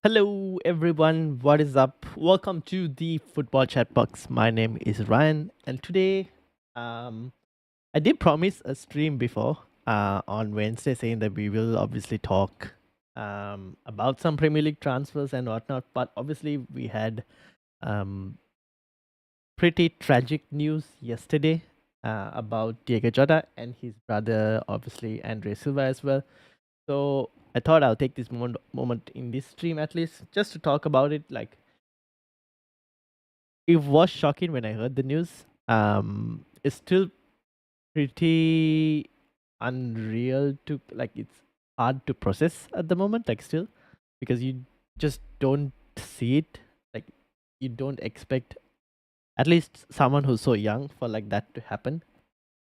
Hello, everyone. What is up? Welcome to the Football Chatbox. My name is Ryan, and today, um, I did promise a stream before on Wednesday, saying that we will obviously talk about some Premier League transfers and whatnot. But obviously, we had um, pretty tragic news yesterday about Diego Jota and his brother, obviously Andre Silva as well. So I thought I'll take this moment in this stream at least just to talk about it. Like, it was shocking when I heard the news. It's still pretty unreal to like. It's hard to process at the moment. Like, still, because you just don't see it. Like, you don't expect at least someone who's so young for like that to happen.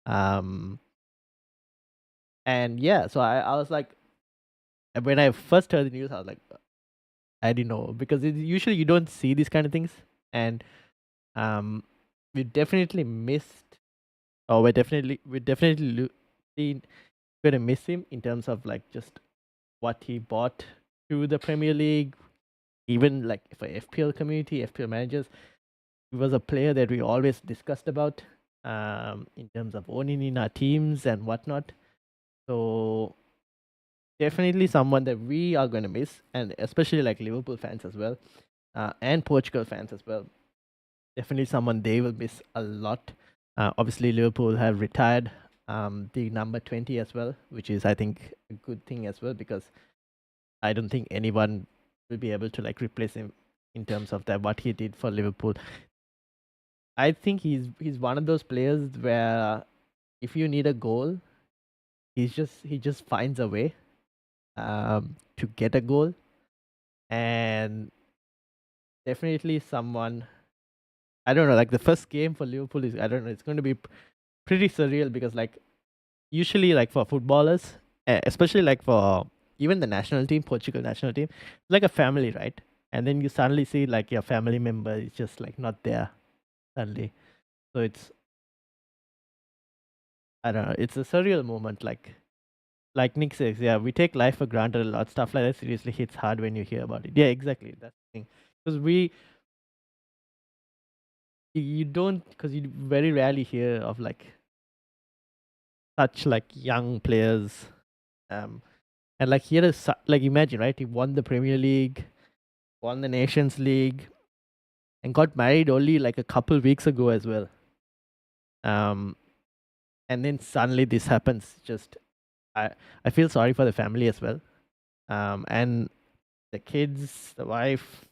Um, and yeah, so I was like, when I first heard the news, I was like, I didn't know because usually you don't see these kind of things, and um, we definitely missed. Oh, we're definitely gonna miss him in terms of like just what he brought to the Premier League. Even like for FPL community, FPL managers, he was a player that we always discussed about in terms of owning in our teams and whatnot. So definitely someone that we are gonna miss, and especially like Liverpool fans as well, and Portugal fans as well. Definitely someone they will miss a lot. Obviously, Liverpool have retired the number 20 as well, which is, I think, a good thing as well because I don't think anyone will be able to like replace him in terms of that what he did for Liverpool. I think he's one of those players where if you need a goal, he just finds a way to get a goal, and definitely someone. I don't know, like the first game for Liverpool is, I don't know, it's going to be pretty surreal because like usually like for footballers, especially like for even the national team, Portugal national team, like a family, right? And then you suddenly see like your family member is just like not there suddenly. So it's, I don't know, it's a surreal moment. Like Nick says, yeah, we take life for granted a lot. Stuff like that seriously hits hard when you hear about it. Yeah, exactly. That's the thing. Because you don't, because you very rarely hear of like such like young players. Um, and like here is like, imagine, right? He won the Premier League, won the Nations League, and got married only like a couple weeks ago as well. Um, and then suddenly this happens. Just I I feel sorry for the family as well. And the kids, the wife.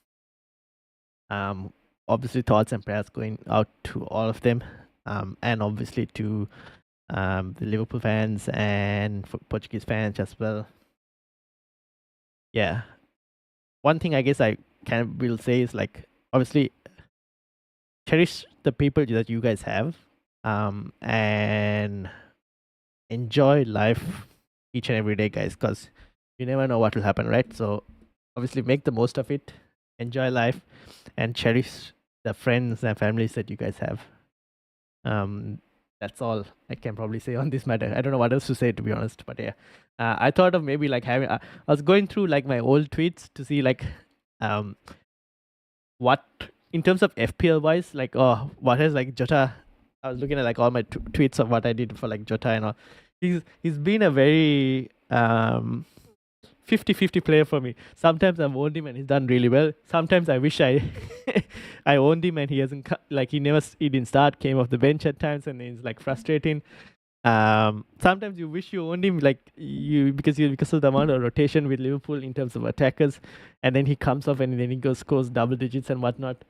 Um, obviously thoughts and prayers going out to all of them. And obviously to the Liverpool fans and Portuguese fans as well. Yeah, one thing I guess I can will say is like, obviously cherish the people that you guys have, and enjoy life each and every day, guys, because you never know what will happen, right? So obviously make the most of it, enjoy life, and cherish the friends and families that you guys have. um that's all I can probably say on this matter. I don't know what else to say, to be honest, but yeah, I thought of maybe like having I was going through like my old tweets to see like um what in terms of FPL wise, like, oh, what has like Jota. I was looking at like all my tweets of what I did for like Jota and all. He's been a very 50-50 player for me. Sometimes I've owned him and he's done really well. Sometimes I wish I I owned him and he hasn't like he didn't start, came off the bench at times, and it's like frustrating. Sometimes you wish you owned him, like you because of the amount of rotation with Liverpool in terms of attackers, and then he comes off and then he goes scores double digits and whatnot.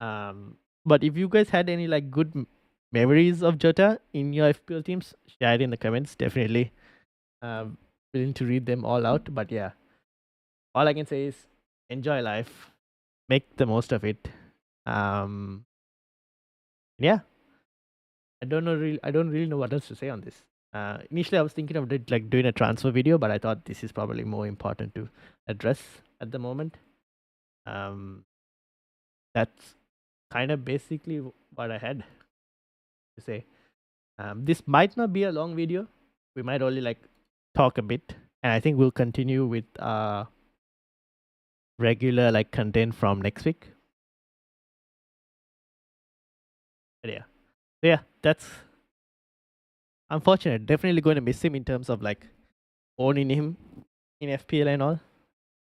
But if you guys had any like good memories of Jota in your FPL teams, share it in the comments. Definitely, willing to read them all out. But yeah, all I can say is enjoy life, make the most of it. Um, yeah, I don't really know what else to say on this. Initially, I was thinking of like doing a transfer video, but I thought this is probably more important to address at the moment. Um, that's kind of basically what I had to say. This might not be a long video. We might only like talk a bit, and I think we'll continue with regular like content from next week. But yeah, that's unfortunate. Definitely going to miss him in terms of like owning him in FPL and all,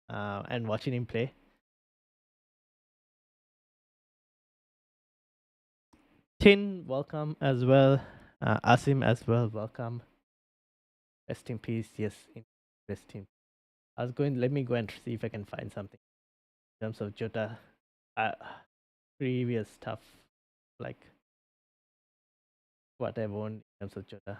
and watching him play. Tin, welcome as well. Asim as well, welcome. Rest in peace. Yes, rest in. Let me go and see if I can find something in terms of Jota. Uh, Previous stuff, like what I've owned in terms of Jota.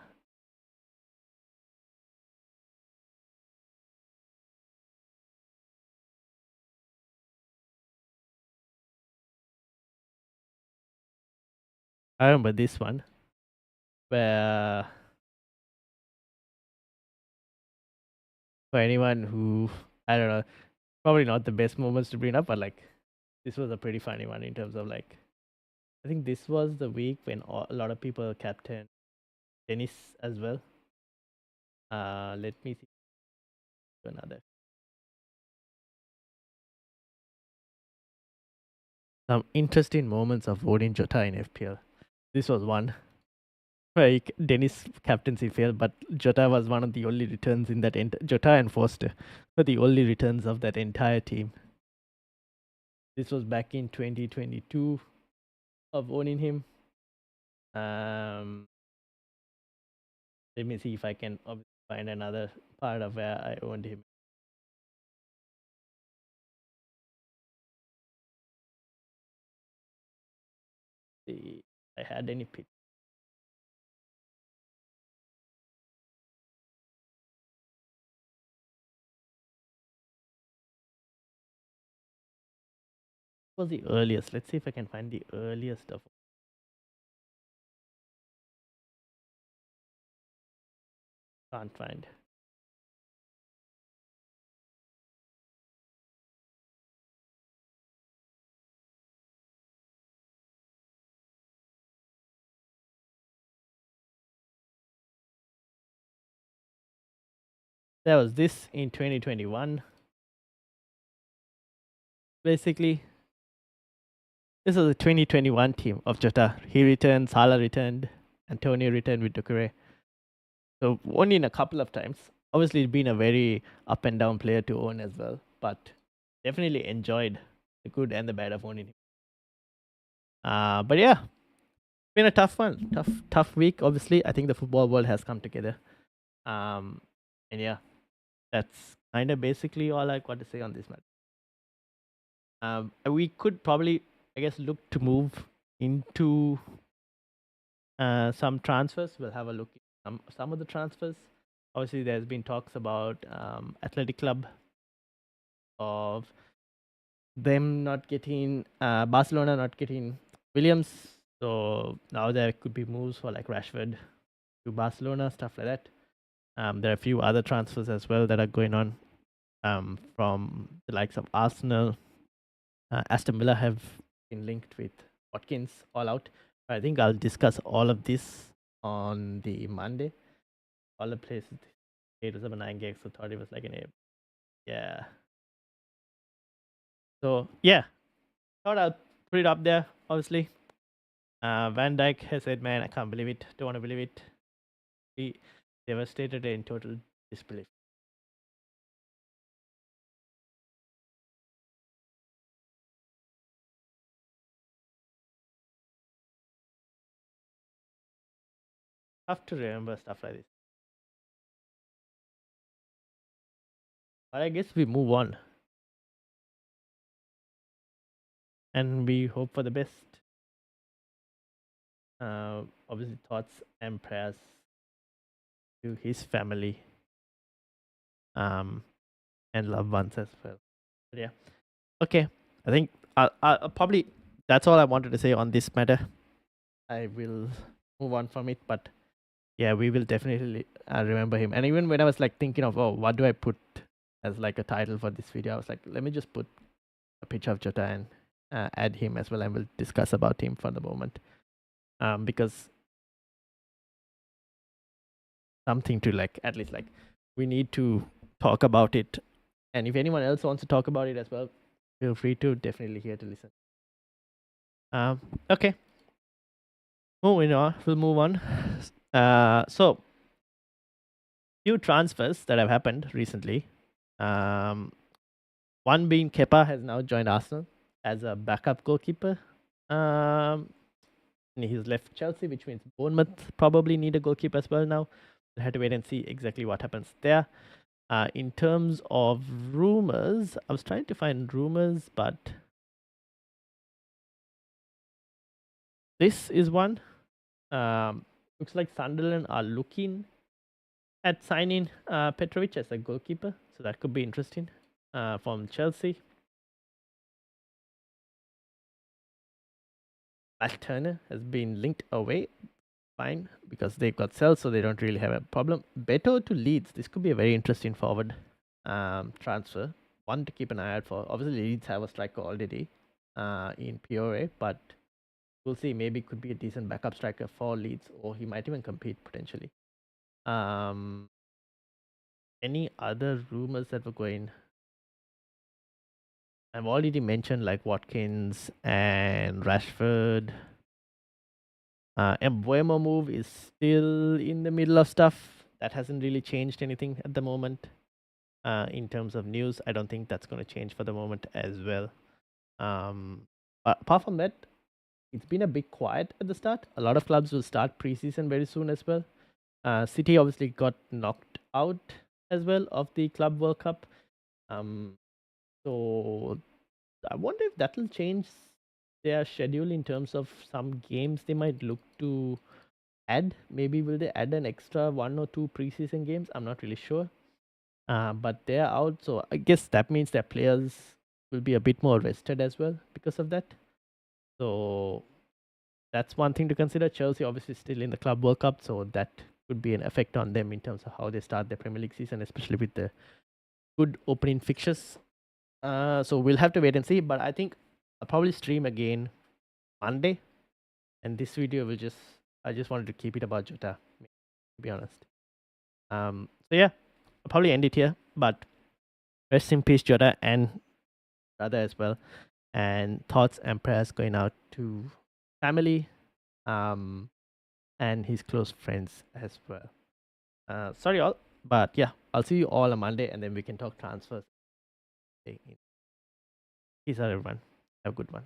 I remember this one where for anyone who, I don't know, probably not the best moments to bring up, but like this was a pretty funny one in terms of like I think this was the week when a lot of people captain Dennis as well. Let me see another. Some interesting moments of voting Jota in FPL. This was one where Dennis captaincy failed, but Jota was one of the only returns in that. Jota and Foster were the only returns of that entire team. This was back in 2022 of owning him. Let me see if I can find another part of where I owned him. See if I had any pick. What was the earliest? Let's see if I can find the earliest of. Can't find. There was this in 2021. Basically, this was the 2021 team of Jota. He returned, Salah returned, Antonio returned with Ducouré. So only in a couple of times. Obviously, he's been a very up and down player to own as well, but definitely enjoyed the good and the bad of owning him. But yeah, been a tough one, tough week. Obviously, I think the football world has come together. And yeah, that's kind of basically all I got to say on this matter. We could probably, I guess, look to move into some transfers. We'll have a look at some of the transfers. Obviously, there's been talks about Athletic Club of them not getting Barcelona not getting Williams. So now there could be moves for like Rashford to Barcelona, stuff like that. There are a few other transfers as well that are going on from the likes of Arsenal. Aston Villa have been linked with Watkins all out. I think I'll discuss all of this on the Monday. All the places, 8 or 7, 9 gigs, so thought it was like an 8. Yeah. So yeah, thought I'll put it up there. Obviously, Van Dijk has said, "Man, I can't believe it. Don't want to believe it." He devastated in total disbelief. Tough to remember stuff like this. But I guess we move on and we hope for the best. Obviously, thoughts and prayers to his family and loved ones as well. But yeah, okay. I think I'll probably that's all I wanted to say on this matter. I will move on from it, but yeah, we will definitely remember him. And even when I was like thinking of, oh, what do I put as like a title for this video, I was like, let me just put a picture of Jota and add him as well, and we'll discuss about him for the moment. Because something to like at least like we need to talk about it, and if anyone else wants to talk about it as well, feel free to, definitely here to listen. Um, okay, moving on. We'll move on. So few transfers that have happened recently. Um, one being Kepa has now joined Arsenal as a backup goalkeeper. Um, and he's left Chelsea, which means Bournemouth probably need a goalkeeper as well now. We'll have to wait and see exactly what happens there. In terms of rumors, I was trying to find rumors, but this is one. Looks like Sunderland are looking at signing Petrovic as a goalkeeper, so that could be interesting from Chelsea. Matt Turner has been linked away. Fine, because they've got sales, so they don't really have a problem. Beto to Leeds. This could be a very interesting forward transfer. One to keep an eye out for. Obviously, Leeds have a striker already in POA, but we'll see. Maybe could be a decent backup striker for Leeds, or he might even compete potentially. Any other rumors that were going? I've already mentioned like Watkins and Rashford. Embuemo move is still in the middle of stuff. That hasn't really changed anything at the moment. In terms of news, I don't think that's going to change for the moment as well. Apart from that, it's been a bit quiet at the start. A lot of clubs will start preseason very soon as well. City obviously got knocked out as well of the Club World Cup. So I wonder if that will change their schedule in terms of some games they might look to add. Maybe will they add an extra one or two preseason games? I'm not really sure. But they're out, so I guess that means their players will be a bit more rested as well because of that. So that's one thing to consider. Chelsea obviously still in the Club World Cup, so that could be an effect on them in terms of how they start their Premier League season, especially with the good opening fixtures. So we'll have to wait and see. But I think I'll probably stream again Monday, and this video will I just wanted to keep it about Jota, to be honest. So yeah, I'll probably end it here. But rest in peace, Jota, and brother as well. And thoughts and prayers going out to family, and his close friends as well. Sorry all, but yeah, I'll see you all on Monday, and then we can talk transfers. Peace out, everyone. Have a good one.